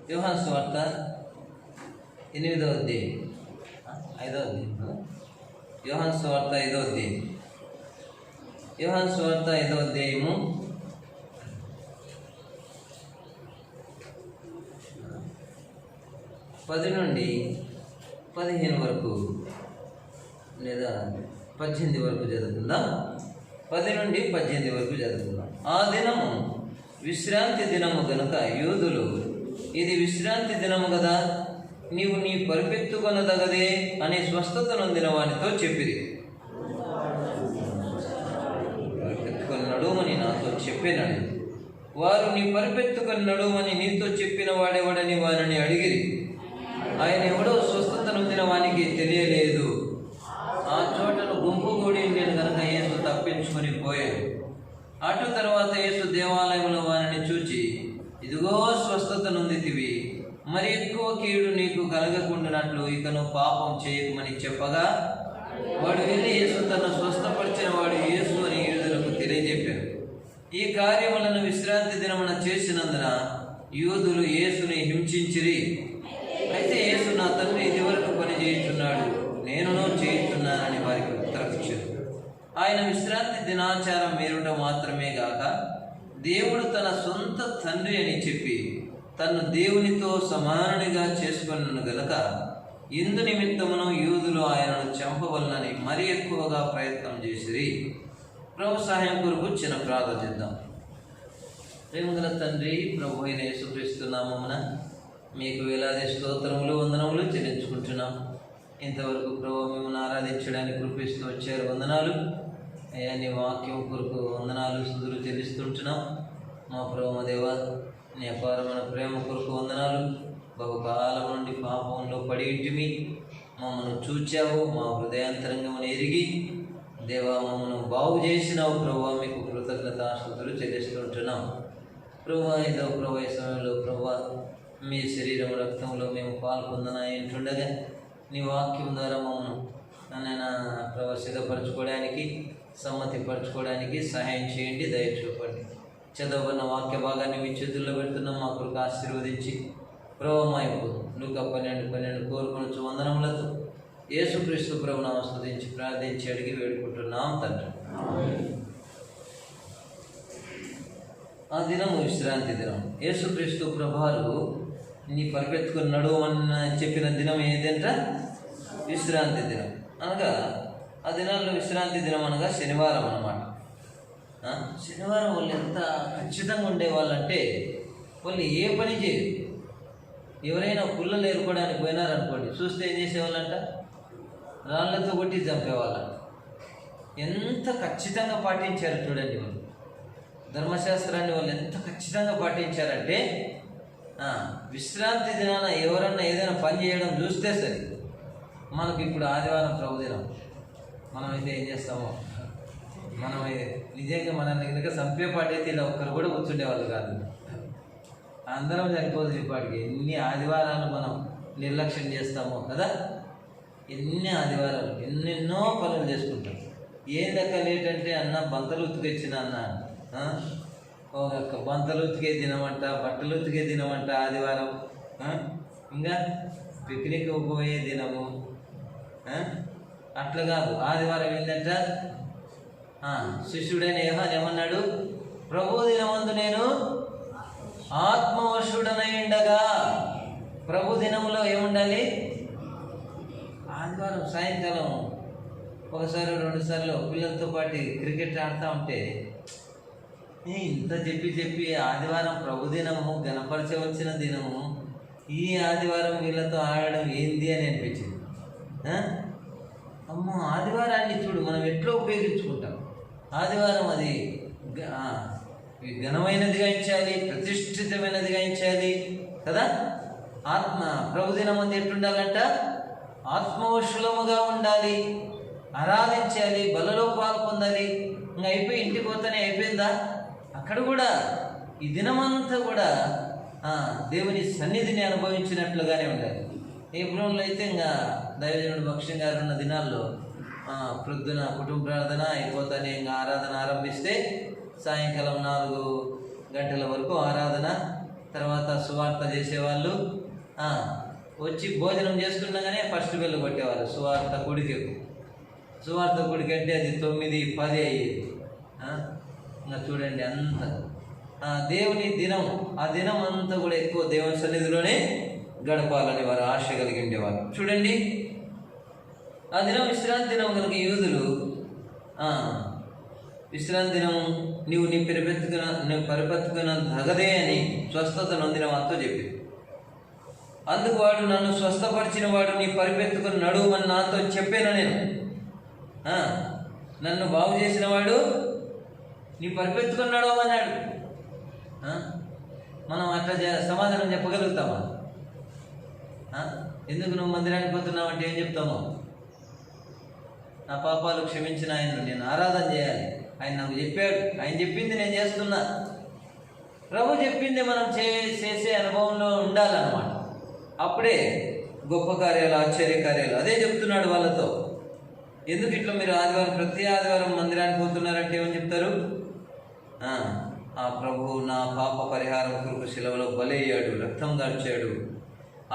యోహాను సువార్త 8వ అధ్యాయం 5వ అధ్యాయం యోహాను సువార్త 5వ అధ్యాయం యోహాను సువార్త 5వ అధ్యాయము 10 నుండి 15 వరకు లేదా 18 వరకు చదువుకుందాం. 10 నుండి 18 వరకు చదువుకుందాం. ఆ దినము విశ్రాంతి దినము గనుక యూదులు, ఇది విశ్రాంతి దినము కదా, నీవు నీ పరిపెత్తుకొనదగదే అని స్వస్థత నొందిన వానితో చెప్పిరి. పరిపెత్తుకొని నడుమని నాతో చెప్పినని వారు, నీ పరిపెత్తుకొని నడుమని నీతో చెప్పిన వాడెవడని వారిని అడిగిరి. ఆయన ఎవడో స్వస్థత నొందిన వానికి తెలియలేదు. ఆ చోటను గుంపు కూడి ఉండేది కనుక యేసు తప్పించుకొని పోయాడు. అటు తర్వాత యేసు దేవాలయంలో వారిని చూచి, ఇదిగో స్వస్థత నొందితివి, మరి ఎక్కువ కీడు నీకు కలగకుండానట్లు ఇకను పాపం చేయకమని చెప్పగా, వాడు వెళ్ళి యేసు తను స్వస్థపరిచిన వాడు యేసు అని యూదులకు తెలియజెప్పారు. ఈ కార్యములను విశ్రాంతి దినమున చేసినందున యూదులు యేసుని హింసించిరి. అయితే యేసు, నా తండ్రి ఇదివరకు పని చేయుచున్నాడు, నేనును చేయుచున్నానని వారికి ఉత్తరమిచ్చారు. ఆయన విశ్రాంతి దినాచారం మీరుట మాత్రమే గాక, దేవుడు తన సొంత తండ్రి అని చెప్పి తన్ను దేవునితో సమానునిగా చేసుకున్నాను గనుక, ఇందు నిమిత్తమును యూదులు ఆయనను చంపవలనని మరీ ఎక్కువగా ప్రయత్నం చేసిరి. ప్రభు సహాయం కొరకు చిన్న ప్రార్థన చేద్దాం. ప్రేమగల తండ్రి, ప్రభు అయిన యేసుక్రీస్తు నామమున మీకు వేలాది స్తోత్రములు, వందనములు చెల్లించుకుంటున్నాం. ఇంతవరకు ప్రభు మిమ్మల్ని ఆరాధించడానికి కృపిస్తూ వచ్చారు. వందనాలు అయ్యా. నీ వాక్యం కొరకు వందనాలు, స్తుతులు చెల్లిస్తుంటున్నాం. మా ప్రభు దేవ, నీ అపారమైన ప్రేమ కొరకు వందనాలు. బహుకాలం నుండి పాపంలో పడి ఇంటిమి, మమ్మల్ని చూచావు, మా హృదయాంతరంగమును ఎరిగి దేవా మమ్మల్ని బాగు చేసినావు. ప్రభు మీకు కృతజ్ఞతాస్తుతులు చెల్లిస్తుంటున్నాం. ప్రభు ఐదవ ప్రభు ఈ సమయంలో ప్రభు మీ శరీరం రక్తంలో మేము పాల్పొందనటుండగా నీ వాక్యం ద్వారా మమ్మల్ని ప్రభు సిద్ధపరచుకోవడానికి, సమ్మతిపరచుకోవడానికి సహాయం చేయండి, దయ చూపండి. చదవబడిన వాక్య భాగాన్ని మీ చేతుల్లో పెడుతున్నాం. మా కొరకు ఆశీర్వదించి ప్రభు లూకా 12:12 కోరుకొనొచ్చు వందనములతో యేసుక్రీస్తు ప్రభువును ఆస్తుతించి ప్రార్థించి అడిగి వేడుకుంటున్నాం తండ్రి. ఆ దినము విశ్రాంతి దినం. యేసుక్రీస్తు ప్రభువారు నీ పరిపెత్తుకుని నడువమని చెప్పిన దినం ఏదంట? విశ్రాంతి దినం. అనగా ఆ దినాల్లో విశ్రాంతి దినం అనగా శనివారం అన్నమాట. శనివారం వాళ్ళు ఎంత ఖచ్చితంగా ఉండేవాళ్ళంటే, వాళ్ళు ఏ పని చేయరు. ఎవరైనా పుల్లలు ఏరుకోవడానికి పోయినారనుకోండి, చూస్తే ఏం చేసేవాళ్ళంట? రాళ్ళతో కొట్టి చంపేవాళ్ళంట. ఎంత ఖచ్చితంగా పాటించారు చూడండి వాళ్ళు. ధర్మశాస్త్రాన్ని వాళ్ళు ఎంత ఖచ్చితంగా పాటించారంటే, విశ్రాంతి దినాన ఎవరన్నా ఏదైనా పని చేయడం చూస్తే సరే. మనకి ఇప్పుడు ఆదివారం ప్రభు దినం, మనమైతే ఏం చేస్తామో, మనం నిజంగా మన దగ్గర చంపేపాటి అయితే ఇలా ఒక్కరు కూడా కూర్చుండేవాళ్ళు కాదు. అందరం చనిపోతుంది ఇప్పటికి. ఎన్ని ఆదివారాలు మనం నిర్లక్ష్యం చేస్తామో కదా. ఎన్ని ఆదివారాలు ఎన్నెన్నో పనులు చేసుకుంటాం. ఏం లెక్క లేటంటే అన్న బంతలు ఉతికొచ్చిన అన్న, ఒక బంతలు ఉతికే తినమంట, బట్టలు ఉతికే తినమంట ఆదివారం. ఇంకా పిక్నిక్ పోయే దినము. అట్లా కాదు, ఆదివారం ఏంటంట, శిష్యుడైన యోహాను ఏమన్నాడు? ప్రభు దినమందు నేను ఆత్మవశుడనై ఉండగా. ప్రభు దినంలో ఏముండాలి? ఆదివారం సాయంకాలం ఒకసారి 2 సార్లు పిల్లలతో పాటు క్రికెట్ ఆడుతూ ఉంటే, ఇంత చెప్పి ఆదివారం ప్రభు దినము, గణపరచవలసిన దినము, ఈ ఆదివారం వీళ్ళతో ఆడడం ఏంది అని అనిపించింది. అమ్మో, ఆదివారాన్ని చూడు మనం ఎట్లా ఉపయోగించుకుంటాం. ఆదివారం అది ఘనమైనదిగా ఇచ్చాలి, ప్రతిష్ఠితమైనదిగా ఇచ్చాలి కదా. ప్రభుదినం అంది ఎట్లుండాలంట? ఆత్మవశులముగా ఉండాలి, ఆరాధించాలి, బలలో పాల్పొందాలి. ఇంకా అయిపోయి ఇంటికి పోతానే అయిపోయిందా? అక్కడ కూడా ఈ దినమంతా కూడా దేవుని సన్నిధిని అనుభవించినట్లుగానే ఉండాలి. ఏప్రిల్లో అయితే ఇంకా దైవజనుడు భక్ష్యం గారు ఉన్న దినాల్లో ప్రొద్దున కుటుంబ ప్రార్థన అయిపోతానే ఇంకా ఆరాధన ఆరంభిస్తే సాయంకాలం 4 గంటల వరకు ఆరాధన, తర్వాత సువార్త చేసేవాళ్ళు వచ్చి భోజనం చేస్తుండగానే ఫస్ట్ బెల్ కొట్టేవాళ్ళు సువార్త గుడికి. సువార్త గుడికి అంటే అది 9, 10 అయ్యేది. ఇంకా చూడండి అంత దేవుని దినం, ఆ దినం అంతా కూడా ఎక్కువ దేవుని సన్నిధిలోనే గడపాలని వారు ఆశ కలిగి ఉండేవారు. చూడండి, ఆ దినం విశ్రాంతి దినం కనుక యూదులు విశ్రాంతి దినం నీవు పరిపెత్తుకున్న దగదే అని స్వస్థత నొందిన వారితో చెప్పింది. అందుకు వాడు, నన్ను స్వస్థపరిచిన వాడు నీ పరిపెత్తుకుని నడువమని నాతో చెప్పాను. నేను నన్ను బాగు చేసిన వాడు నీ పరిపెత్తుకుని నడవమన్నాడు. మనం అట్లా సమాధానం చెప్పగలుగుతామా? ఎందుకు నువ్వు మందిరానికి పోతున్నావు అంటే ఏం చెప్తామో? నా పాపాలు క్షమించిన ఆయన నేను ఆరాధన చేయాలి, ఆయన నాకు చెప్పాడు, ఆయన చెప్పింది నేను చేస్తున్నా. ప్రభు చెప్పింది మనం చేసే అనుభవంలో ఉండాలన్నమాట. అప్పుడే గొప్ప కార్యాలు, ఆశ్చర్య కార్యాలు. అదే చెప్తున్నాడు వాళ్ళతో. ఎందుకు ఇట్లా మీరు ప్రతి ఆదివారం మందిరానికి పోతున్నారంటే ఏమని చెప్తారు? ఆ ప్రభు నా పాప పరిహారం కొరకు శిలువలో బలయ్యాడు, రక్తం దాల్చాడు,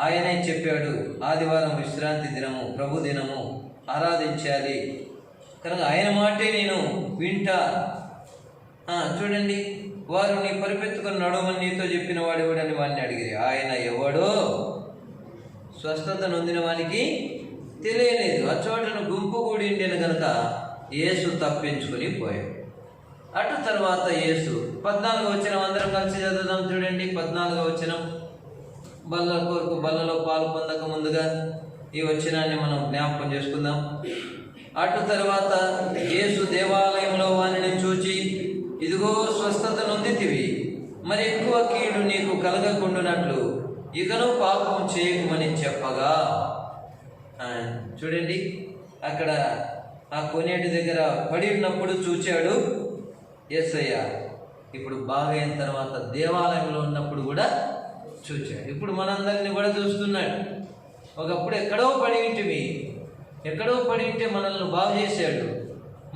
ఆయనే చెప్పాడు ఆదివారం విశ్రాంతి దినము, ప్రభు దినము, ఆరాధించాలి కనుక ఆయన మాటే నేను వింటా. చూడండి, వారు నీ పరిపెత్తుకుని నడవమని నీతో చెప్పిన వాడెవడని వాడిని అడిగిరి. ఆయన ఎవడో స్వస్థత నొందిన వానికి తెలియలేదు. ఆ చోటను గుంపు కూడి ఉండేను కనుక యేసు తప్పించుకొని పోయాడు. అటు తర్వాత యేసు 14వ వచనం అందరం కలిసి చదువుదాం. చూడండి, 14వ వచనం. బల్ల కొరకు బల్లలో పాలు పొందక ముందుగా ఈ వచనాన్ని మనం జ్ఞాపకం చేసుకుందాం. అటు తర్వాత యేసు దేవాలయంలో వానిని చూచి, ఇదిగో స్వస్థత నొందితివి, మరి ఎక్కువ కీడు నీకు కలగకుండునట్లు ఇకను పాపం చేయకుమని చెప్పగా. చూడండి, అక్కడ ఆ కొనేటి దగ్గర పడి ఉన్నప్పుడు చూచాడు యేసయ్య. ఇప్పుడు బాగైన తర్వాత దేవాలయంలో ఉన్నప్పుడు కూడా చూచాడు. ఇప్పుడు మనందరినీ కూడా చూస్తున్నాడు. ఒకప్పుడు ఎక్కడో పడి ఉంటే మనల్ని బాగు చేశాడు,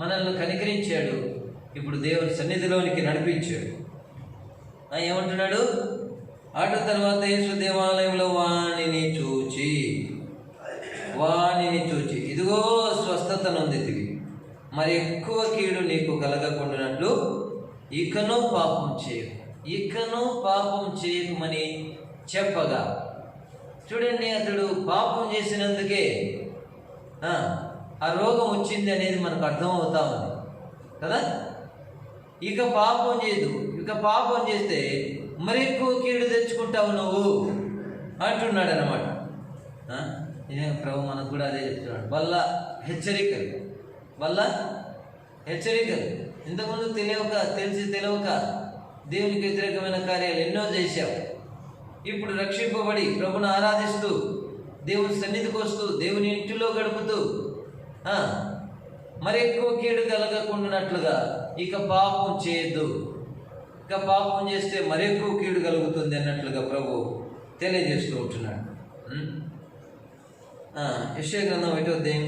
మనల్ని కనికరించాడు. ఇప్పుడు దేవుని సన్నిధిలోనికి నడిపించాడు. ఏమంటున్నాడు? అటు తర్వాత యేసు దేవాలయంలో వానిని చూచి ఇదిగో స్వస్థత నొందితివి, మరి ఎక్కువ కీడు నీకు కలగకుండానట్లు ఇకను పాపం చేయకుమని చెప్పగా. చూడండి, అతడు పాపం చేసినందుకే ఆ రోగం వచ్చింది అనేది మనకు అర్థం అవుతా ఉంది కదా. ఇక పాపం చేయదు, ఇక పాపం చేస్తే మరి ఎక్కువ కీడు తెచ్చుకుంటావు నువ్వు అంటున్నాడు అనమాట. ప్రభు మనకు కూడా అదే చెప్తున్నాడు. వల్ల హెచ్చరికలు ఇంతకుముందు తెలిసి తెలియక దేవునికి వ్యతిరేకమైన కార్యాలు ఎన్నో చేశావు. ఇప్పుడు రక్షింపబడి ప్రభుని ఆరాధిస్తూ దేవుని సన్నిధికి వస్తూ దేవుని ఇంటిలో గడుపుతూ మరి ఎక్కువ కీడు కలగకుండానట్లుగా ఇక పాపం చేయొద్దు, ఇక పాపం చేస్తే మరి ఎక్కువ కీడు కలుగుతుంది అన్నట్లుగా ప్రభు తెలియజేస్తూ ఉంటున్నాడు. యెషయా గ్రంథం 1వ అధ్యాయం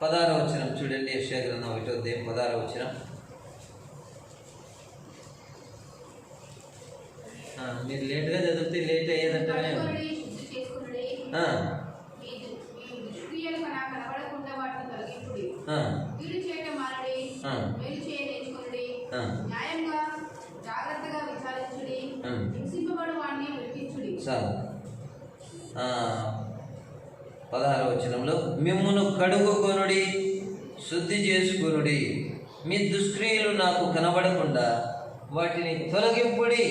16వ వచనం చూడండి. యెషయా గ్రంథం 1వ అధ్యాయం 16వ వచనం. మీరు లేట్గా చదివితే లేట్ అయ్యేదంటే సార్ 16వ వచనంలో, మిమ్మును కడుగుకొనుడి, శుద్ధి చేసుకొనుడి, మీ దుష్క్రియలు నాకు కనబడకుండా వాటిని తొలగింపుడి.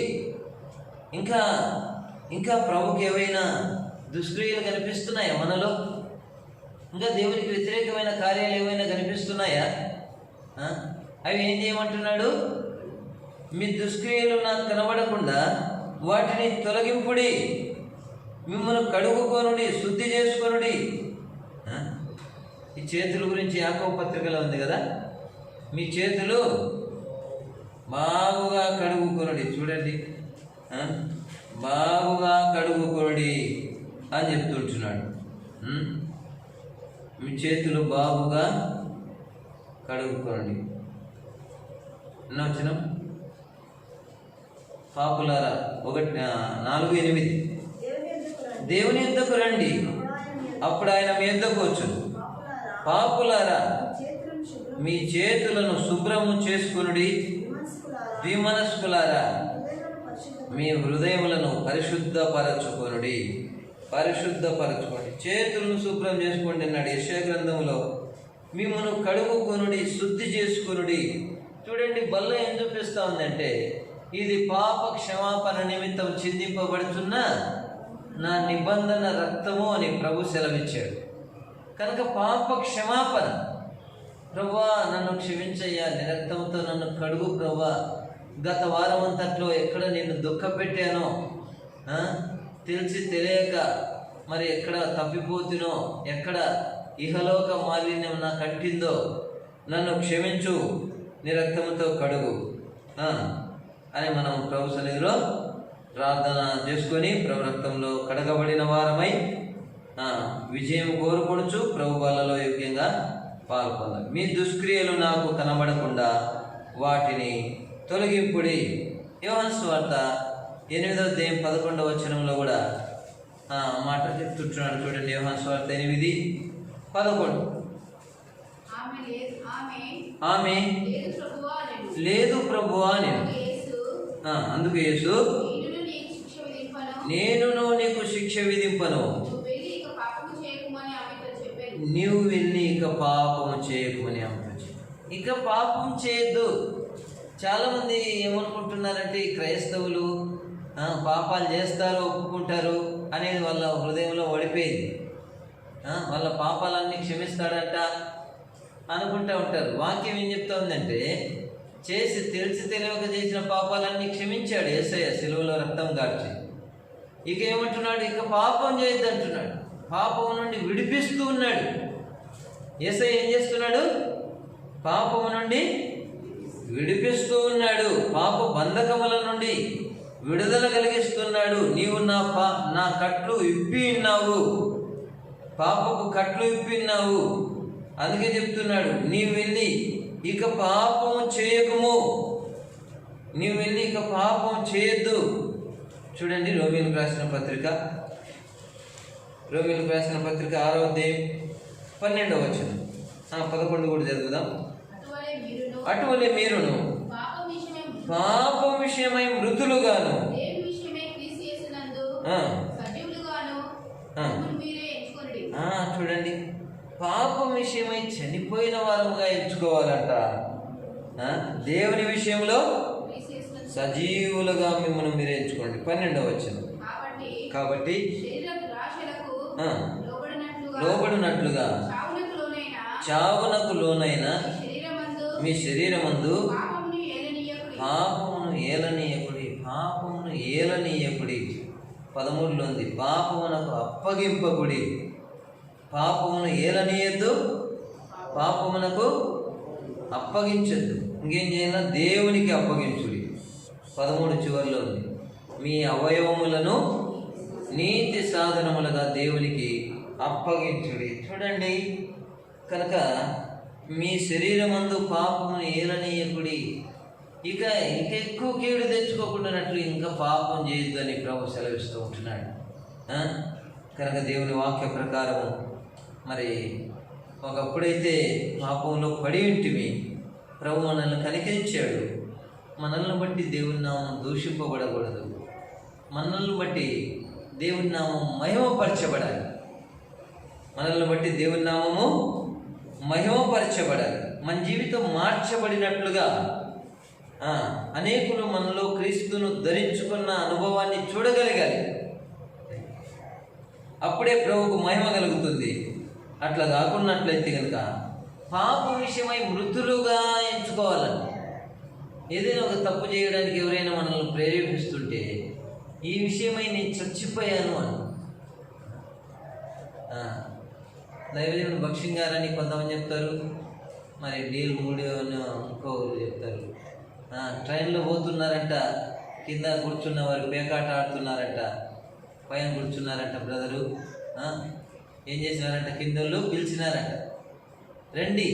ఇంకా ప్రభుకి ఏవైనా దుష్క్రియలు కనిపిస్తున్నాయా మనలో? ఇంకా దేవునికి వ్యతిరేకమైన కార్యాలు ఏమైనా కనిపిస్తున్నాయా? అవి ఏం చేయమంటున్నాడు? మీ దుష్క్రియలు నాకు కనబడకుండా వాటిని తొలగింపుడి, మిమ్మల్ని కడుగుకొనుడి, శుద్ధి చేసుకొనుడి. ఈ చేతుల గురించి యాకోబు పత్రికలో ఉంది కదా, మీ చేతులు బాగుగా కడుగుకొనుడి. చూడండి, బాగుగా కడుగుకొనుడి అని చెప్తుంటున్నాడు. మీ చేతులు బాగుగా కడుగుకోండి. ఎన్నో వచనం? పాపులారా 4:8 దేవుని యొద్దకు రండి, అప్పుడు ఆయన మీ యొద్దకు వచ్చును. పాపులారా మీ చేతులను శుభ్రము చేసుకొనుడి, ద్విమనస్కులారా మీ హృదయములను పరిశుద్ధపరచుకొనుడి. చేతులను శుభ్రం చేసుకోండి అన్నాడు యెషయా గ్రంథంలో. మిమ్మను కడుగుకొనుడి, శుద్ధి చేసుకొనుడి. చూడండి, బల్ల ఏం చూపిస్తూ ఉందంటే ఇది పాప క్షమాపణ నిమిత్తం చిందింపబడుతున్న నా నిబంధన రక్తము అని ప్రభు సెలవిచ్చాడు. కనుక పాప క్షమాపణ, ప్రభువా నన్ను క్షమించయ్యా, నీ రక్తంతో నన్ను కడుగు ప్రభువా, గత వారం అంతట్లో ఎక్కడ నిన్ను దుఃఖపెట్టానో, తెలిసి తెలియక మరి ఎక్కడ తప్పిపోతునో, ఎక్కడ ఇహలోక మాలిన్యం నాకు అంటిందో నన్ను క్షమించు, నీ రక్తంతో కడుగు అని మనం ప్రభు సన్నిధిలో ప్రార్థన చేసుకొని ప్రభు రక్తంలో కడగబడిన వారమై విజయం కోరుకొనుచు ప్రభు బలలో యోగ్యంగా పాల్గొందాం. మీ దుష్క్రియలు నాకు కనబడకుండా వాటిని తొలగింపుడి. యోహాను సువార్త 8:11 కూడా మాట చెప్తున్నాడు. చూడండి, యోహాను సువార్త 8:11. ఆమె లేదు ప్రభువా నేను. అందుకు యేసు, నేను నీకు శిక్ష విధింపను, నీవు వెళ్ళి ఇక పాపము చేయకుమని ఆమెతో చెప్పాను. ఇక పాపం చేయొద్దు. చాలామంది ఏమనుకుంటున్నారంటే ఈ క్రైస్తవులు పాపాలు చేస్తారు, ఒప్పుకుంటారు అనేది వాళ్ళ హృదయంలో ఓడిపోయింది. వాళ్ళ పాపాలన్నీ క్షమిస్తాడట అనుకుంటూ ఉంటారు. వాక్యం ఏం చెప్తా ఉందంటే తెలిసి తెలియక చేసిన పాపాలన్నీ క్షమించాడు యేసయ్య సిలువలో రక్తం గార్చి. ఇక ఏమంటున్నాడు, ఇక పాపం చేయొద్దు అంటున్నాడు. పాపం నుండి విడిపిస్తూ ఉన్నాడు యేసయ్య. ఏం చేస్తున్నాడు? పాపము నుండి విడిపిస్తూ ఉన్నాడు. పాప బంధకముల నుండి విడుదల కలిగిస్తున్నాడు. నీవు నా కట్లు ఇప్పి ఉన్నావు, పాపపు కట్లు ఇప్పి ఉన్నావు. అందుకే చెప్తున్నాడు, నీవు వెళ్ళి ఇక పాపము చేయకుము, నీవు వెళ్ళి ఇక పాపం చేయొద్దు. చూడండి, రోమీయులకు రాసిన పత్రిక 6వ అధ్యాయం 12వ వచనం, 11 కూడా చదువుదాం. అటువలే మీరును పాపం విషయమై మృతులుగాను. చూడండి, పాపం విషయమై చనిపోయిన వారముగా ఎంచుకోవాలంట. దేవుని విషయంలో సజీవులుగా మిమ్మల్ని మీరు ఎంచుకోండి. 12వ వచనం. కాబట్టి లోబడినట్లుగా చావునకు లోనైన మీ శరీరమందు పాపమును ఏలనీయకుడి. 13లో ఉంది, పాపమునకు అప్పగింపకుడి. పాపమును ఏలనీయద్దు, పాపమునకు అప్పగించద్దు. ఇంకేం చేయాల? దేవునికి అప్పగించుడి. 13 చివరిలో ఉంది, మీ అవయవములను నీతి సాధనములుగా దేవునికి అప్పగించుడి. చూడండి, కనుక మీ శరీరమందు పాపమును ఏలనీయకుడి. ఇక ఎక్కువ కీడు తెచ్చుకోకుండానట్లు ఇంకా పాపం చేయొద్దు అని ప్రభు సెలవిస్తూ ఉంటున్నాడు. కనుక దేవుని వాక్య ప్రకారము మరి ఒకప్పుడైతే పాపంలో పడి ఉంటిమి, ప్రభు మనల్ని కనికరించాడు. మనల్ని బట్టి దేవుని నామం దూషింపబడకూడదు. మనల్ని బట్టి దేవుని నామం మహిమపరచబడాలి. మనల్ని బట్టి దేవుని నామము మహిమపరచబడాలి. మన జీవితం మార్చబడినట్లుగా అనేకులు మనలో క్రీస్తును ధరించుకున్న అనుభవాన్ని చూడగలగాలి. అప్పుడే ప్రభువుకు మహిమ కలుగుతుంది. అట్లా కాకున్నట్లయితే కనుక పాపం విషయమై మృతులుగా ఎంచుకోవాలని. ఏదైనా ఒక తప్పు చేయడానికి ఎవరైనా మనల్ని ప్రేరేపిస్తుంటే ఈ విషయమై నేను చచ్చిపోయాను అని. దైవజనుడు భక్సింగ్ గారని కొంతమంది చెప్తారు, మరి డీల్ మూడు ఇంకోరు చెప్తారు. ట్రైన్లో పోతున్నారంట, కింద కూర్చున్న వారు పేకాట ఆడుతున్నారంట, పైన కూర్చున్నారంట బ్రదరు. ఏం చేసినారంట, కిందోళ్ళు పిలిచినారంట, రండి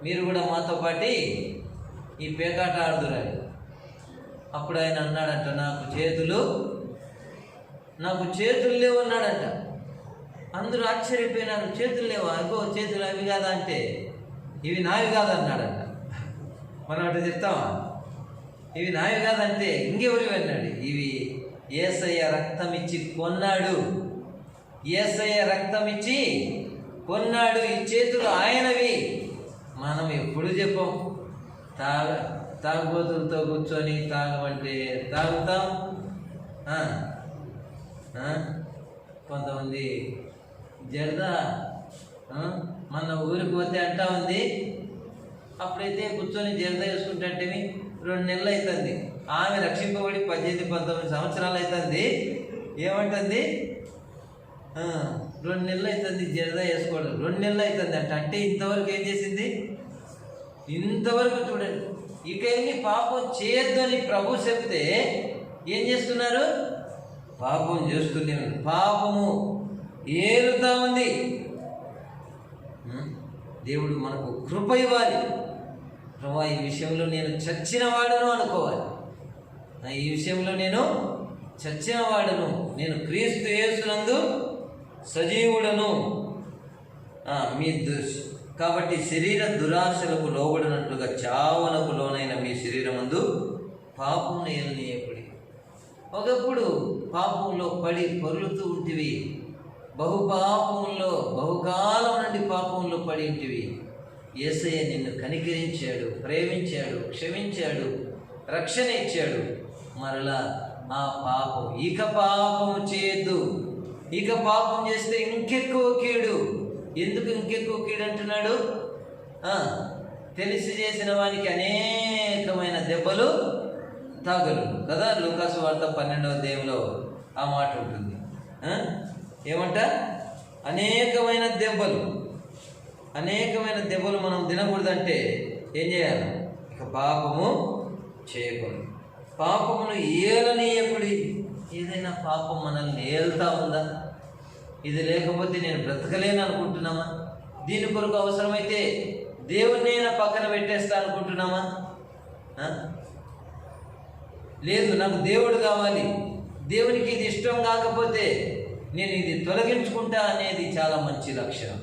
మీరు కూడా మాతో పాటి ఈ పేకాట ఆడుతున్నారు. అప్పుడు ఆయన అన్నాడంట, నాకు చేతులు లేవు అన్నాడంట. అందరూ ఆశ్చర్యపోయినారు. చేతులు లేవా? అగో చేతులు అవి కాదా అంటే, ఇవి నావి కాదు అన్నాడంట. మనం అటు చెప్తామా? ఇవి నావి కాదంటే ఇంకెవరివి అన్నాడు. ఇవి యేసయ్య రక్తం ఇచ్చి కొన్నాడు. యేసయ్య రక్తం ఇచ్చి కొన్నాడు. ఈ చేతులు ఆయనవి. మనం ఎప్పుడు చెప్పం. తాగుబోతులతో కూర్చొని తాగమంటే తాగుతాం. కొంతమంది జరదా మన ఊరికి పోతే అంటా ఉంది. అప్పుడైతే కూర్చొని జరదా వేసుకుంటే 2 నెలలు అవుతుంది. ఆమె రక్షింపబడి 18-19 సంవత్సరాలు అవుతుంది. ఏమంటుంది? 2 నెలలు అవుతుంది జరదా వేసుకోవడం. 2 నెలలు అవుతుంది అంటే ఇంతవరకు ఏం చేసింది? ఇంతవరకు చూడండి. ఇక ఎన్ని పాపం చేయొద్దు అని ప్రభు చెప్తే ఏం చేస్తున్నారు? పాపం చేస్తూనే ఉంది. పాపము ఏలుతా ఉంది. దేవుడు మనకు కృప ఇవ్వాలి. ప్రభా, ఈ విషయంలో నేను చచ్చిన వాడను అనుకోవాలి. ఈ విషయంలో నేను చచ్చిన వాడను, నేను క్రీస్తు యేసునందు సజీవుడను. కాబట్టి శరీర దురాశలకు లోబడినట్లుగా చావనకు లోనైన మీ శరీరమందు పాపం ఏలనీయకుడి. ఒకప్పుడు పాపంలో పడి పొర్లుతూ ఉంటివి. బహుకాలం నుండి పాపంలో పడి ఉంటివి. యేసయ్య నిన్ను కనికరించాడు, ప్రేమించాడు, క్షమించాడు, రక్షణ ఇచ్చాడు. మరలా ఆ పాపం ఇక పాపము చేయొద్దు. ఇక పాపం చేస్తే ఇంకెక్కువ కీడు. ఎందుకు ఇంకెక్కువ కీడు అంటున్నాడు? తెలిసి చేసిన వానికి అనేకమైన దెబ్బలు తాగలు కదా. లూకాసు వార్త 12వ అధ్యాయంలో ఆ మాట ఉంటుంది. ఏమంట? అనేకమైన దెబ్బలు మనం తినకూడదంటే ఏం చేయాలి? ఇక పాపము చేయకూడదు. పాపమును ఏలనీయకుడి. ఏదైనా పాపం మనల్ని ఏల్తా ఉందా? ఇది లేకపోతే నేను బ్రతకలేను అనుకుంటున్నామా? దీని కొరకు అవసరమైతే దేవుణ్ణైనా పక్కన పెట్టేస్తా అనుకుంటున్నామా? లేదు, నాకు దేవుడు కావాలి, దేవునికి ఇది ఇష్టం కాకపోతే నేను ఇది తొలగించుకుంటా అనేది చాలా మంచి లక్షణం.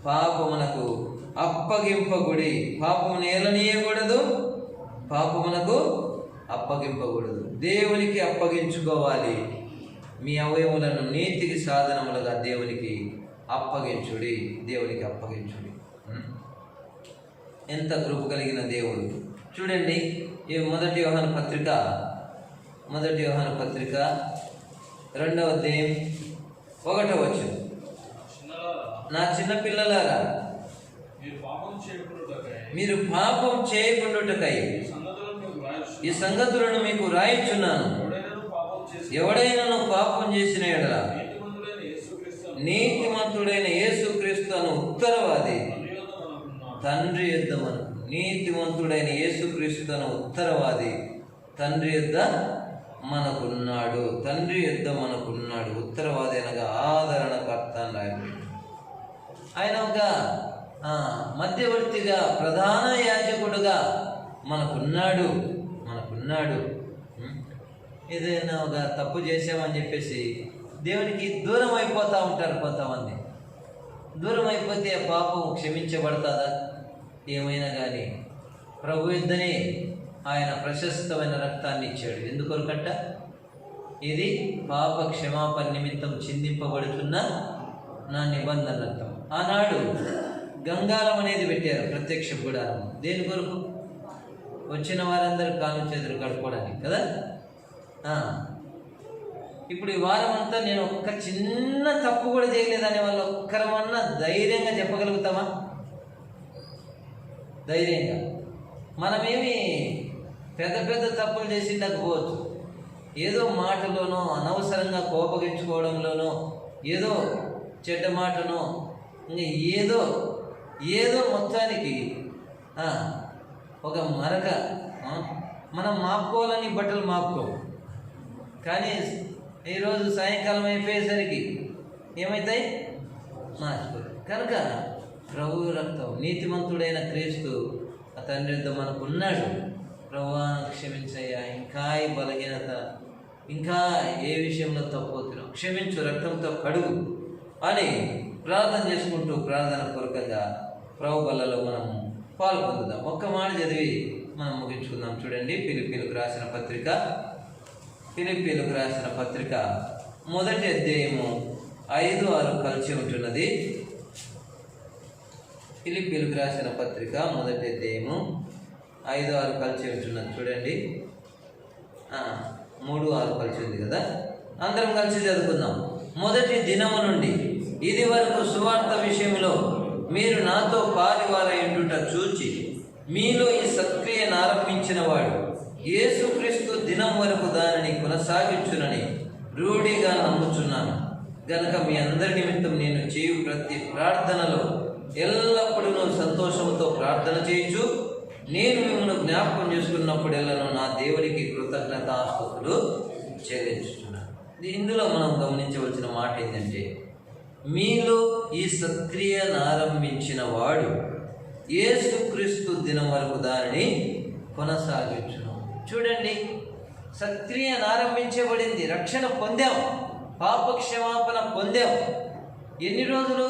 పాపమునకు అప్పగింపగుడి. పాపమును ఏలనీయకూడదు, పాపమునకు అప్పగింపకూడదు. దేవునికి అప్పగించుకోవాలి. మీ అవయములను నీతికి సాధనములుగా దేవునికి అప్పగించుడి. ఎంత కృప కలిగిన దేవుడు చూడండి. ఈ మొదటి యోహాను పత్రిక 2వ అధ్యాయం 1వ వచనం. నా చిన్న పిల్లలారా, మీరు పాపం చేయకుండుటకై ఈ సంగతులను మీకు రాయించున్నాను. ఎవడైనాను పాపం చేసిన యెడల నీతిమంతుడైన యేసుక్రీస్తు అను ఉత్తరవాది తండ్రి యొద్ద నీతిమంతుడైన యేసుక్రీస్తు అను ఉత్తరవాది తండ్రి యొద్ద మనకున్నాడు. ఉత్తరవాది అనగా ఆదరణకర్త అని రాయబడింది. ఆయన ఒక మధ్యవర్తిగా, ప్రధాన యాజకుడుగా మనకున్నాడు. ఏదైనా ఒక తప్పు చేసామని చెప్పేసి దేవునికి దూరం అయిపోతూ ఉంటారు కొంతమంది. దూరం అయిపోతే ఆ పాపం క్షమించబడుతుందా? ఏమైనా కానీ ప్రభు యుద్ధనే ఆయన ప్రశస్తమైన రక్తాన్ని ఇచ్చాడు. ఎందుకొరకంట? ఇది పాప క్షమాపణ నిమిత్తం చిందింపబడుతున్న నా నిబంధన రక్తం. ఆనాడు గంగాలం అనేది పెట్టారు, ప్రత్యక్ష గుడారం. దేని కొరకు? వచ్చిన వారందరూ కాలు చేతులు కడుక్కోవడానికి కదా. ఇప్పుడు ఈ వారం అంతా నేను ఒక్క చిన్న తప్పు కూడా చేయలేదని వాళ్ళు ఒక్కరమన్నా ధైర్యంగా చెప్పగలుగుతామా? ధైర్యంగా మనమేమి పెద్ద తప్పులు చేసి ఉండకపోవచ్చు. ఏదో మాటలోనో, అనవసరంగా కోపగించుకోవడంలోనో, ఏదో చెడ్డ మాటనో, ఇంకా ఏదో మొత్తానికి ఒక మరక మనం మాపుకోవాలని బట్టలు మాపుకోం. కానీ ఈరోజు సాయంకాలం అయిపోయేసరికి ఏమవుతాయి? మార్చిపోతాయి. కనుక ప్రభు రక్తం, నీతిమంతుడైన క్రీస్తు ఆ తండ్రి యొద్ద మనకున్నాడు. ప్రభువా క్షమించయ్యా, ఇంకా ఈ బలహీనత, ఇంకా ఏ విషయంలో తప్పవుతున్నావు క్షమించు, రక్తంతో కడుగు అని ప్రార్థన చేసుకుంటూ ప్రార్థన పూర్వకంగా ప్రభు బలలో మనము పాల్పొందుదాం. ఒక్క మాట చదివి మనం ముగించుకుందాం. చూడండి, ఫిలిప్పీలకు రాసిన పత్రిక మొదటి అధ్యాయము 5-6 కలిసి ఉంటున్నది. ఫిలిప్పీలకు రాసిన పత్రిక మొదటి అధ్యాయము 5-6 కలిసి ఉంటున్నది. చూడండి, 3-6 కలిసి ఉంది కదా, అందరం కలిసి చదువుకుందాం. మొదటి దినము నుండి ఇది వరకు సువార్త విషయంలో మీరు నాతో పారివారై ఉండుట చూచి మీలో ఈ సత్క్రియను ఆరంభించిన వాడు యేసుక్రీస్తు దినం వరకు దానిని కొనసాగించునని రూఢిగా నమ్ముచున్నాను గనుక మీ అందరి నిమిత్తం నేను చేయు ప్రతి ప్రార్థనలో ఎల్లప్పుడూ సంతోషంతో ప్రార్థన చేయొచ్చు. నేను మిమ్మల్ని జ్ఞాపకం చేసుకున్నప్పుడెల్లను నా దేవునికి కృతజ్ఞతాస్తుతులు చెల్లించుతున్నాను. ఇందులో మనం గమనించవలసిన మాట ఏంటంటే, మీలో ఈ సత్క్రియను ఆరంభించిన వాడు యేసుక్రీస్తు దినం వరకు దానిని కొనసాగించును. చూడండి, సత్క్రియను ఆరంభించబడింది, రక్షణ పొందాం, పాపక్షమాపణ పొందాం. ఎన్ని రోజులు?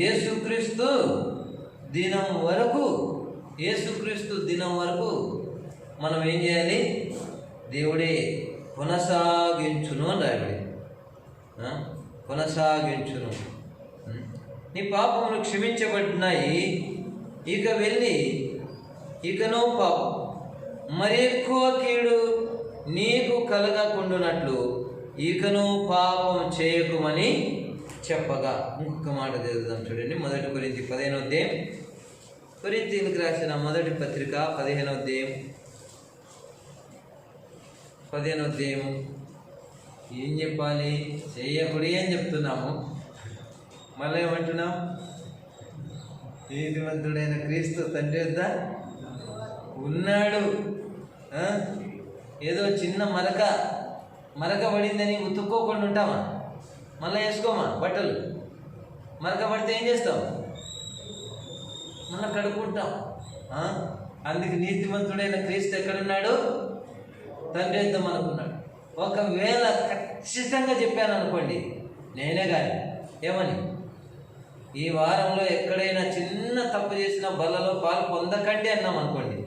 యేసుక్రీస్తు దినం వరకు మనం ఏం చేయాలి? దేవుడే కొనసాగించును అని రాయబడి, కొనసాగించును. నీ పాపములు క్షమించబడినాయి, ఇక వెళ్ళి ఇకనో పాపం మరి ఎక్కువ కీడు నీకు కలగకుండునట్లు ఇకను పాపం చేయకుమని చెప్పగా. ఇంకొక మాట చదువుదాం. చూడండి, 1 కొరింథీ 15వ అధ్యాయం, కొరింథీయులకు రాసిన మొదటి పత్రిక 15వ అధ్యాయం. ఏం చెప్పాలి? చెయ్యకుడి అని చెప్తున్నాము, మళ్ళీ ఏమంటున్నాం? నీతిమంతుడైన క్రీస్తు తండ్రి వద్ద ఉన్నాడు. ఏదో చిన్న మరక పడిందని ఉతుక్కోకుండా ఉంటామా? మళ్ళీ వేసుకోమా బట్టలు? మరక పడితే ఏం చేస్తాం? మళ్ళీ కడుక్కుంటాం. అందుకు నీతిమంతుడైన క్రీస్తు ఎక్కడున్నాడు? తండ్రి వద్ద మనకున్నాడు. ఒకవేళ ఖచ్చితంగా చెప్పాను అనుకోండి, నేనే కానీ ఏమని, ఈ వారంలో ఎక్కడైనా చిన్న తప్పు చేసిన బలలో పాలు పొందకండి అన్నాం అనుకోండి,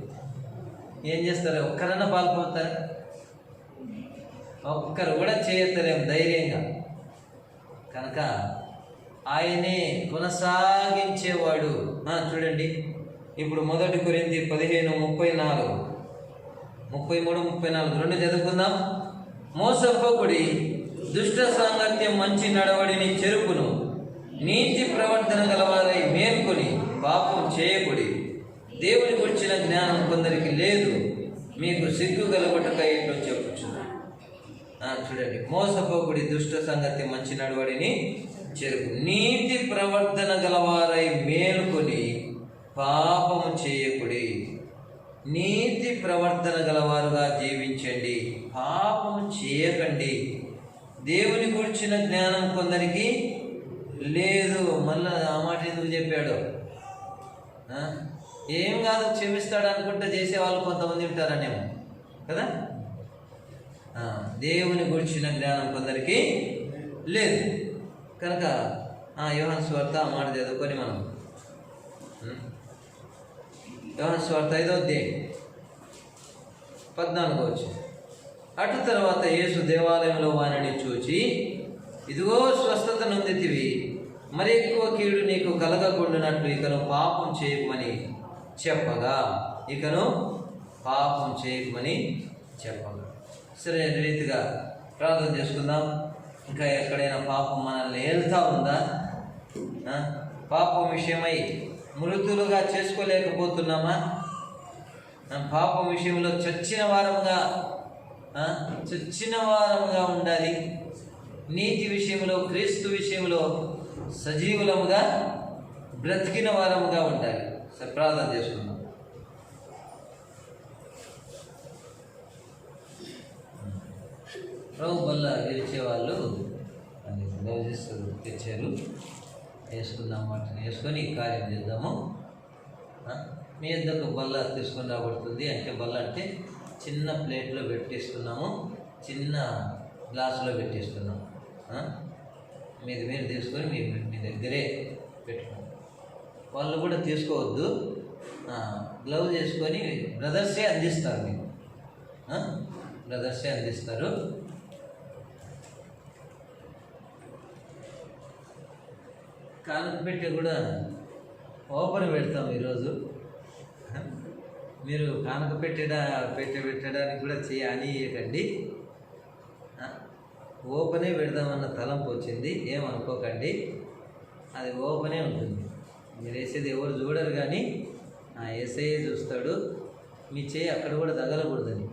ఏం చేస్తారు? ఒక్కరన్నా పాలు పొందుతారు? ఒక్కరు కూడా చేయలేం ధైర్యంగా. కనుక ఆయనే కొనసాగించేవాడు. చూడండి, ఇప్పుడు 1 కొరింథీ 15:33-34 రెండు చదువుకుందాం. మోసపోకుడి, దుష్ట సాంగత్యం మంచి నడవడిని చెరుపును, నీతి ప్రవర్తన గలవారై మేల్కొని పాపం చేయకుడి. దేవుని గురించిన జ్ఞానం కొందరికి లేదు, మీకు సిగ్గు కలుగుటకై ఇట్లు చెప్పుచున్నాను. చూడండి, మోసపోకుడి, దుష్ట సంగతి మంచి నడవడిని చెరుపు, నీతి ప్రవర్తన గలవారై మేల్కొని పాపము చేయకుడి. నీతి ప్రవర్తన గలవారుగా జీవించండి, పాపము చేయకండి. దేవుని గురించిన జ్ఞానం కొందరికి లేదు. మళ్ళా ఆ మాట ఎందుకు చెప్పాడు? ఏం కాదు, క్షమిస్తాడు అనుకుంటే చేసేవాళ్ళు కొంతమంది ఉంటారనేమో కదా. దేవుని గురించిన జ్ఞానం కొందరికి లేదు. కనుక యోహాను సువార్త ఆ మాట చదువుకొని మనం యోహాను సువార్త 5వ అధ్యాయం 14వ వచనం. అటు తర్వాత యేసు దేవాలయంలో వానిని చూచి, ఇదిగో స్వస్థత నొందితివి, మరి ఎక్కువ కీడు నీకు కలగకుండానట్లు ఇకను పాపం చేయకమని చెప్పగా. సరైన రీతిగా ప్రార్థన చేసుకుందాం. ఇంకా ఎక్కడైనా పాపం మనల్ని ఏళ్తా ఉందా? పాపం విషయమై మృతులుగా చేసుకోలేకపోతున్నామా? పాపం విషయంలో చచ్చిన వారముగా ఉండాలి. నీతి విషయంలో, క్రీస్తు విషయంలో సజీవులముగా బ్రతికిన వారముగా ఉండాలి. ప్రార్థన చేసుకుందాం. ప్రభు వల్ల గెలిచేవాళ్ళు బ్లౌజెస్ తెచ్చారు, వేసుకుందాం. వాటిని వేసుకొని కార్యం చేద్దాము. మీ యొద్దకు బల్ల తీసుకొని రాబడుతుంది. అంటే బల్ల అంటే చిన్న ప్లేట్లో పెట్టిస్తున్నాము, చిన్న గ్లాసులో పెట్టిస్తున్నాము. మీది మీరు తీసుకొని మీ దగ్గరే పెట్టుకోండి. వాళ్ళు కూడా తీసుకోవద్దు, గ్లౌజ్ వేసుకొని బ్రదర్సే అందిస్తారు. మీకు బ్రదర్సే అందిస్తారు. కానుక పెట్టే కూడా ఓపెన్ పెడతాం ఈరోజు. మీరు కానుక పెట్టడానికి కూడా చేయకండి. ఓపెనే పెడదామన్న తలంపు వచ్చింది, ఏమనుకోకండి. అది ఓపెనే ఉంటుంది. మీరు వేసేది ఎవరు చూడరు, కానీ ఏసఐ చూస్తాడు. మీ చేయి అక్కడ కూడా తగలకూడదని.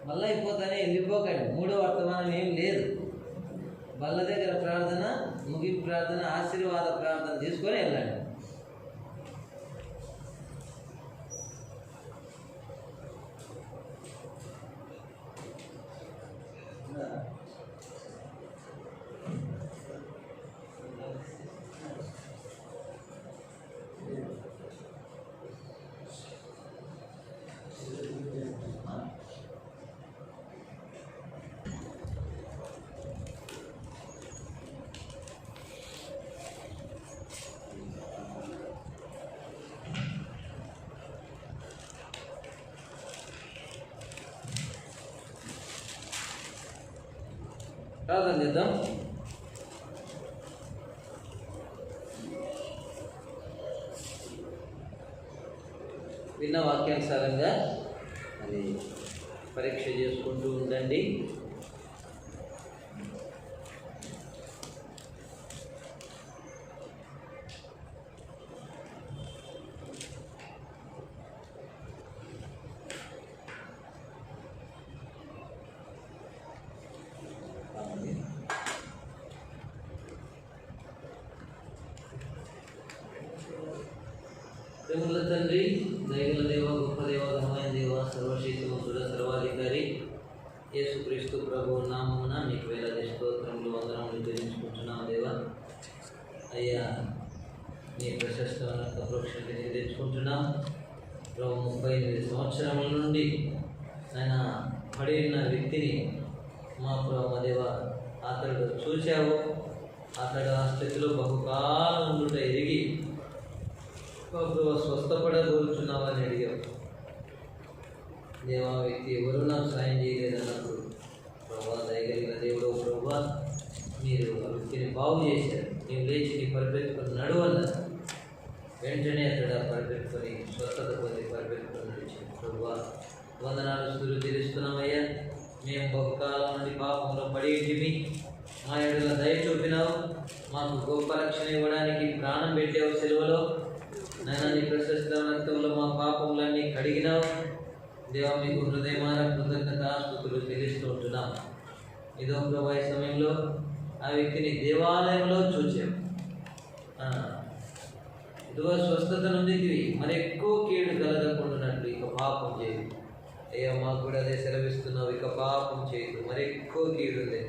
మళ్ళీ అయిపోతానే వెళ్ళిపోకండి. మూడో వర్తమానం ఏం లేదు. బల్ల దగ్గర ప్రార్థన, ముగింపు ప్రార్థన, ఆశీర్వాద ప్రార్థన తీసుకొని వెళ్ళండి. ప్రార్థన చేద్దాం. విన్న వాక్యానుసారంగా అది పరీక్ష చేసుకుంటూ ఉండండి. ప్రేమల తండ్రి, దయగల దేవ, గొప్ప దేవ, ఘనమైన దేవ, సర్వశక్తిమంతుడ, సర్వాధికారి యేసుక్రీస్తు ప్రభువు నామమున నీకు వేలాది స్తోత్రములు, వందనములు చెల్లించుకుంటున్నాం దేవ. అయ్యా, నీ ప్రశస్తమైన ప్రోక్షణకి తెచ్చుకుంటున్నాం ప్రభు. 38 సంవత్సరముల నుండి ఆయన పడిన వ్యక్తిని మా ప్రభు దేవ అతడు చూశావు. అతడు ఆ స్థితిలో బహుకాలం ఉండుట ఎరిగి స్వస్థపడగోరుచున్నావని అడిగావు దేవా. వ్యక్తి ఎవరు నాకు సాయం చేయలేదన్నప్పుడు ప్రభా, దయగలిగిన దేవుడు ప్రభా, మీరు ఆ వ్యక్తిని బాగు చేశారు. నీవు లేచి నీ పరిపెత్తుకొని నడువన్నారు. వెంటనే అతడు పరిపెత్తుకొని స్వస్థత పొంది పరిపెత్తుకొని నడిచాడు. ప్రభా, వందనాలు స్తుతులు చెల్లిస్తున్నామయ్యా. మేము బహుకాలం నుండి పాపంలో పడి ఇంటిమి, మా ఎడల దయ చూపినావు. మాకు గొప్ప రక్షణ ఇవ్వడానికి ప్రాణం పెట్టావు సెలవులో. నైనా నీ ప్రశస్త రక్తంలో మా పాపములన్నీ కడిగినావు దేవా. మీకు హృదయమాన కృతజ్ఞతాస్తుతులు చెల్లిస్తూ ఉంటున్నాం. ఇదో ప్రభా, ఈ సమయంలో ఆ వ్యక్తిని దేవాలయంలో చూచాం. ఇదిగో స్వస్థత నుండి మరెక్కువ కీడు కలగకుండానట్లు ఇక పాపం చేయదు. అయ్యా, మాకు కూడా అదే సెలవిస్తున్నావు. ఇక పాపం చేయదు, మరెక్కువ కీడు ఉంది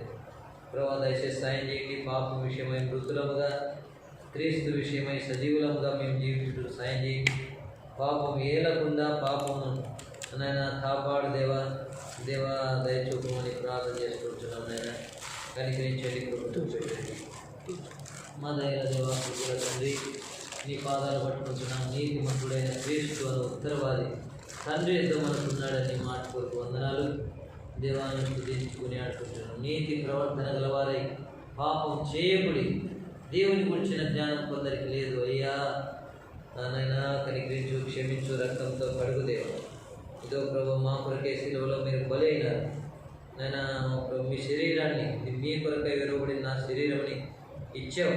ప్రభా. దయచేసి సాయం చేయండి. పాపం విషయమై మృతులముగా, క్రీస్తు విషయమై సజీవులంగా మేము జీవించుటకు సాయం చేయండి. పాపం ఏలకుండా పాపము నాయన కాపాడు దేవా. దేవా, దయచూపమని ప్రార్థన చేసుకుంటున్నాం నాయన. కనికరించండి, ప్రభుత్వం పెట్టండి. మా దయల దేవా, కృపల తండ్రి, నీ పాదాలు పట్టుకుంటున్నాం. నీతిమంతుడైన క్రీస్తు అని ఉత్తరవాది తండ్రి ఎంతో మనకున్నాడని మాట కొరకు వందనాలు దేవాన్ని స్తుతించుకుని ఆడుకుంటున్నాం. నీతి ప్రవర్తన గలవారై పాపం చేయకుడి. దేవుని గురించిన జ్ఞానం కొందరికి లేదు. అయ్యా నాయనా, కనికరించు, క్షమించు, రక్తంతో కడుగుదేవ. ఇదో ప్రభు, మా కొరకే శిలువలో మీరు బలైనారు నాయనా. మీ శరీరాన్ని, మీ కొరకై విరవబడిన నా శరీరంని ఇచ్చావు.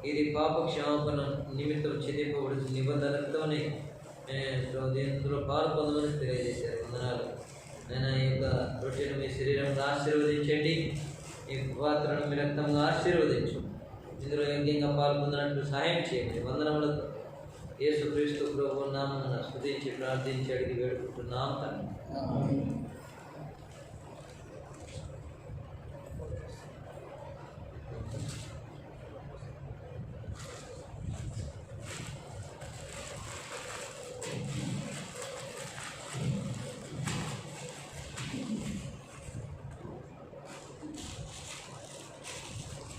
ఇది పాప క్షమాపణ నిమిత్తం చెల్లింపబడి నిబంధనలతోనే దీంట్లో పాలు పొందమని తెలియజేశారు. వందనాలు నాయనా. ఈ యొక్క రొట్టెను మీ శరీరంగా ఆశీర్వదించండి, ఈ పాత్రను మీ రక్తంగా ఆశీర్వదించు. ఇందులో యోగ్యంగా పాల్పొందినట్లు సహాయం చేయండి. వందనములతో యేసుక్రీస్తు ప్రభువు నామమున స్తుతించి ప్రార్థించి అడిగి వేడుకుంటున్నాం తండ్రి.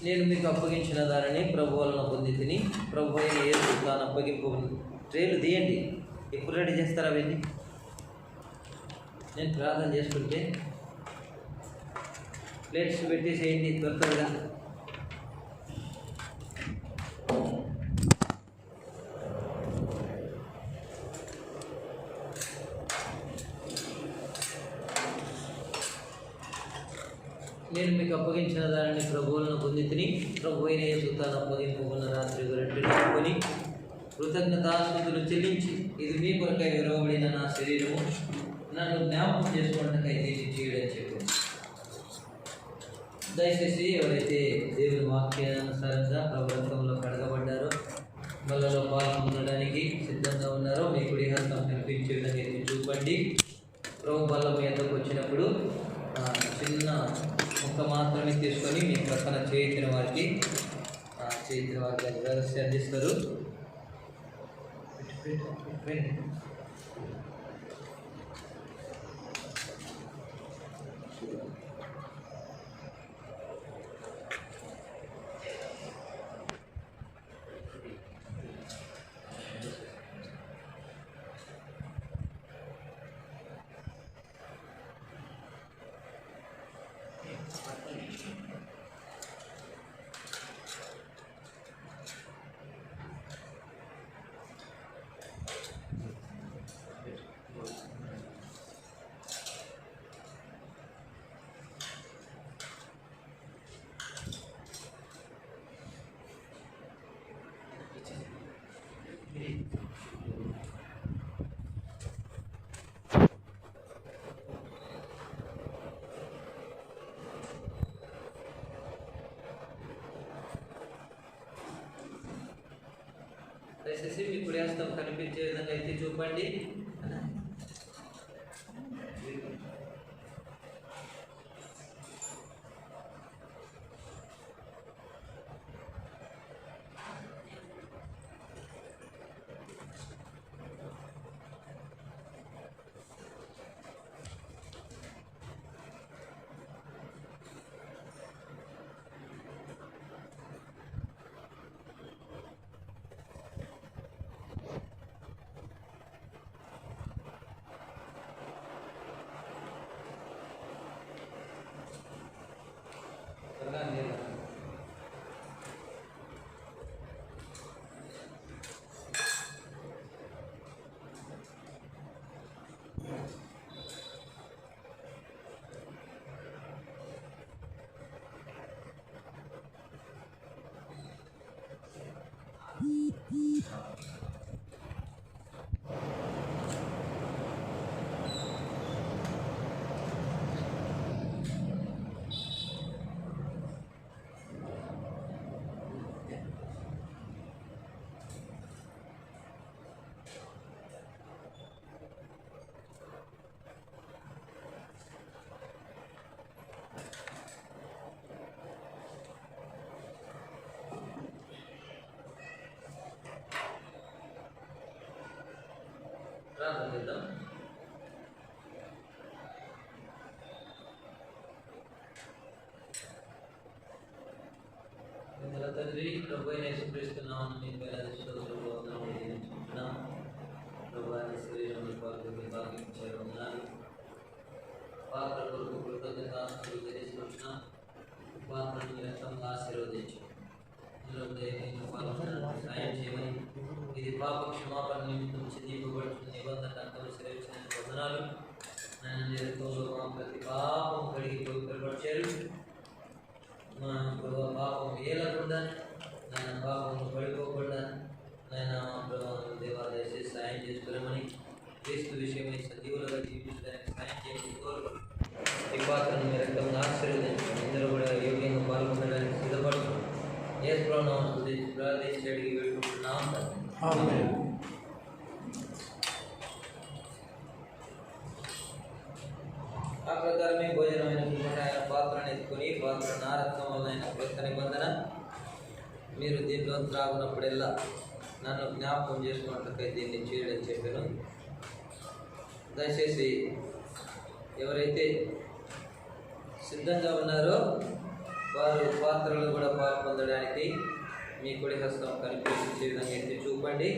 నేను మీకు అప్పగించిన దానిని ప్రభు వలన పొంది తిని ప్రభు అయిన యేసు తాను అప్పగింపు ట్రేలు తీయండి. ఎప్పుడు రెడీ చేస్తారా అవన్నీ? నేను ప్రార్థన చేసుకుంటే ప్లేట్స్ పెట్టేసేయండి త్వరగా. నేను మీకు అప్పగించిన దానిని ప్రభువులను పొంది తిని ప్రభు అయిన యేసు తాను అప్పగింపుకున్న రాత్రి గొర్రెట్టుకొని కృతజ్ఞతాస్తుతులు చెల్లించి ఇది మీ కొరకై విరవబడిన నా శరీరము, నన్ను జ్ఞాపకం చేసుకోవడానికై దీన్ని చేయడం చెప్పాను. దయచేసి ఎవరైతే దేవుని వాక్యానుసారంగా ప్రభు రక్తంలో కడగబడ్డారో బలలో పాల్గొనడానికి సిద్ధంగా ఉన్నారో మీ కుడి హస్తం కనిపించే విధంగా ఎత్తి చూపండి. ప్రభు బల్ల మీ ఎందుకు వచ్చినప్పుడు చిన్న ముక్క మాత్రమే తీసుకొని మీ ప్రక్కన చేయించిన వారికి రహస్య అందిస్తారు. దయచేసి మీ కుడి హస్తం కనిపించే విధంగా ఎత్తి చూపండి. ప్రార్థిద్దాం. తండ్రి, ప్రభు అయిన యేసుక్రీస్తు నామమున మీకు వేలాది స్తోత్రములు వందనములు చెల్లించుకుంటున్నాం. ప్రభు ఆయన శరీరంలో పాల్గొని భాగ్యించారు ఉన్నారు. పాత్ర కొరకు కృతజ్ఞతాస్తుతులు చెల్లిస్తున్నాం. పాత్రను రక్తంగా ఆశీర్వదించు. ఇందులో దయచేసి పాల్గొనడానికి సాయం చేయమని, ఇది పాప క్షమాపణ నిమిత్తం చిందింపబడుతున్న నిబంధన రక్తం సెలవించిన వందనాలు. ఆయన నిరతంలో మా ప్రతి పాపం కడిగి పవిత్రపరిచారు. మా ప్రభావ పాపం ఏలకుండా ఆయన పాపంలో పడిపోకుండా ఆయన మా ప్రభావం దేవా దయచేసి సాయం చేసుకోమని, క్రీస్తు విషయమై సజీవులుగా జీవించడానికి సాయం చేయమని కోరు. ఈ పాత్రను మీ రక్తంగా ఆశీర్వదించండి. అందరూ కూడా యోగ్యంగా పాల్గొనడానికి సిద్ధపడుతున్నాం. యేసు ప్రభువును ప్రార్థించి అడిగి వేడుకుంటున్నాం. ఆమేన్. ఆ ప్రకారమే భోజనమైన ఆయన పాత్రను ఎత్తుకొని పాత్ర నా రక్తం వలన కొత్త నిబంధన మీరు దీంట్లో త్రాగునప్పుడెల్లా నన్ను జ్ఞాపకం చేసుకున్నట్లకై దీన్ని చేయడం చెప్పాను. దయచేసి ఎవరైతే సిద్ధంగా ఉన్నారో వారు పాత్రలు కూడా పాల్పొందడానికి మీ కుడి హస్తం కనిపించే విధంగా ఎత్తి చూపండి.